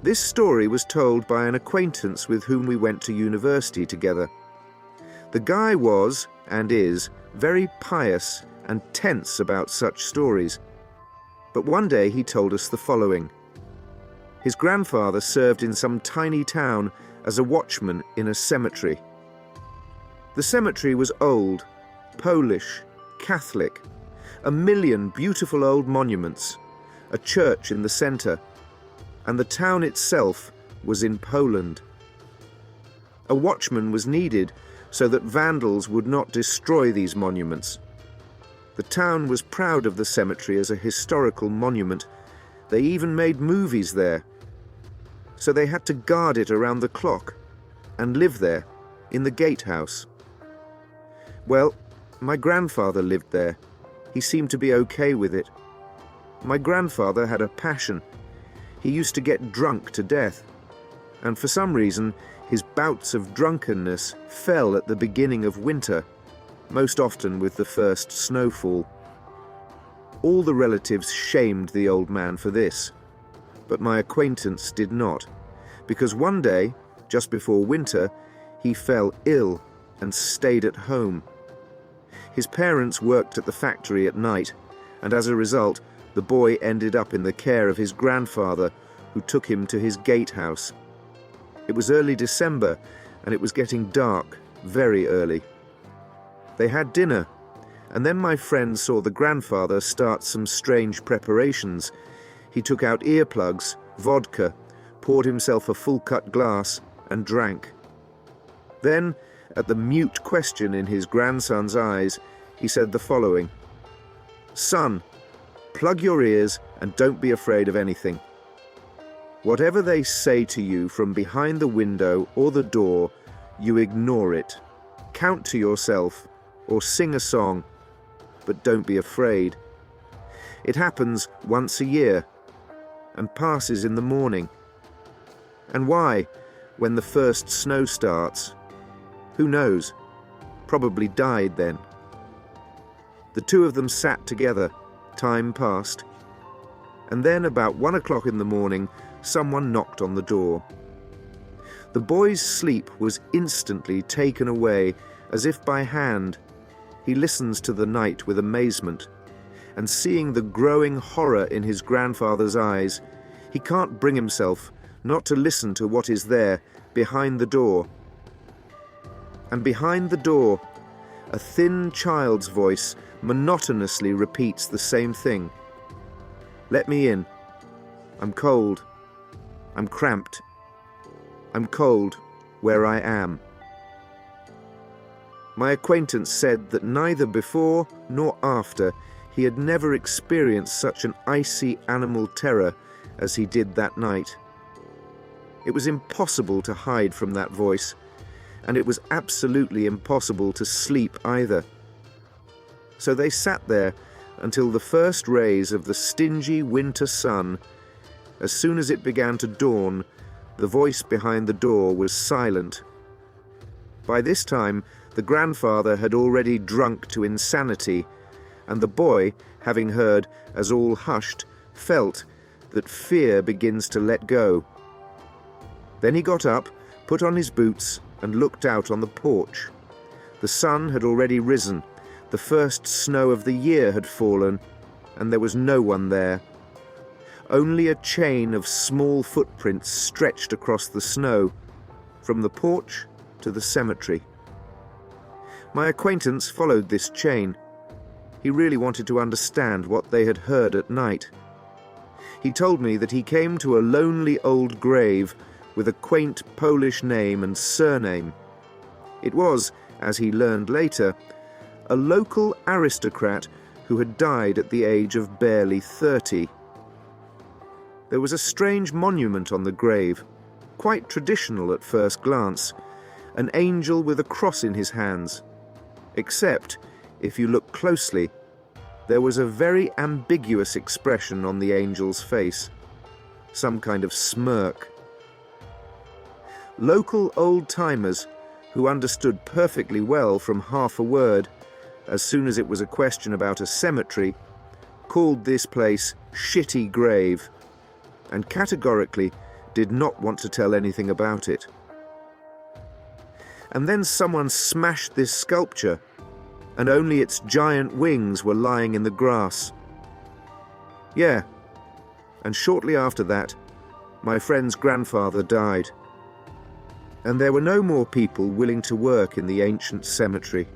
This story was told by an acquaintance with whom we went to university together. The guy was, and is, very pious and tense about such stories. But one day he told us the following. His grandfather served in some tiny town as a watchman in a cemetery. The cemetery was old, Polish, Catholic, 1,000,000 beautiful old monuments, a church in the centre, and the town itself was in Poland. A watchman was needed so that vandals would not destroy these monuments. The town was proud of the cemetery as a historical monument. They even made movies there. So they had to guard it around the clock and live there, in the gatehouse. Well, my grandfather lived there. He seemed to be okay with it. My grandfather had a passion. He used to get drunk to death, and for some reason his bouts of drunkenness fell at the beginning of winter, most often with the first snowfall. All the relatives shamed the old man for this, but my acquaintance did not, because one day, just before winter, he fell ill and stayed at home. His parents worked at the factory at night, and as a result, the boy ended up in the care of his grandfather, who took him to his gatehouse. It was early December, and it was getting dark, very early. They had dinner, and then my friend saw the grandfather start some strange preparations. He took out earplugs, vodka, poured himself a full-cut glass, and drank. Then, at the mute question in his grandson's eyes, he said the following: "Son, plug your ears and don't be afraid of anything. Whatever they say to you from behind the window or the door, you ignore it. Count to yourself or sing a song, but don't be afraid. It happens once a year and passes in the morning. And why, when the first snow starts? Who knows? Probably died then." The two of them sat together. Time passed. And then about 1 o'clock in the morning, someone knocked on the door. The boy's sleep was instantly taken away, as if by hand. He listens to the night with amazement, and seeing the growing horror in his grandfather's eyes, he can't bring himself not to listen to what is there behind the door. And behind the door, a thin child's voice monotonously repeats the same thing. "Let me in. I'm cold. I'm cramped. I'm cold where I am." My acquaintance said that neither before nor after he had never experienced such an icy animal terror as he did that night. It was impossible to hide from that voice, and it was absolutely impossible to sleep either. So they sat there until the first rays of the stingy winter sun. As soon as it began to dawn, the voice behind the door was silent. By this time, the grandfather had already drunk to insanity, and the boy, having heard as all hushed, felt that fear begins to let go. Then he got up, put on his boots, and looked out on the porch. The sun had already risen, the first snow of the year had fallen, and there was no one there. Only a chain of small footprints stretched across the snow, from the porch to the cemetery. My acquaintance followed this chain. He really wanted to understand what they had heard at night. He told me that he came to a lonely old grave with a quaint Polish name and surname. It was, as he learned later, a local aristocrat who had died at the age of barely 30. There was a strange monument on the grave, quite traditional at first glance, an angel with a cross in his hands. Except, if you look closely, there was a very ambiguous expression on the angel's face, some kind of smirk. Local old-timers, who understood perfectly well from half a word, as soon as it was a question about a cemetery, called this place Shitty Grave, and categorically did not want to tell anything about it. And then someone smashed this sculpture, and only its giant wings were lying in the grass. Yeah, and shortly after that, my friend's grandfather died, and there were no more people willing to work in the ancient cemetery.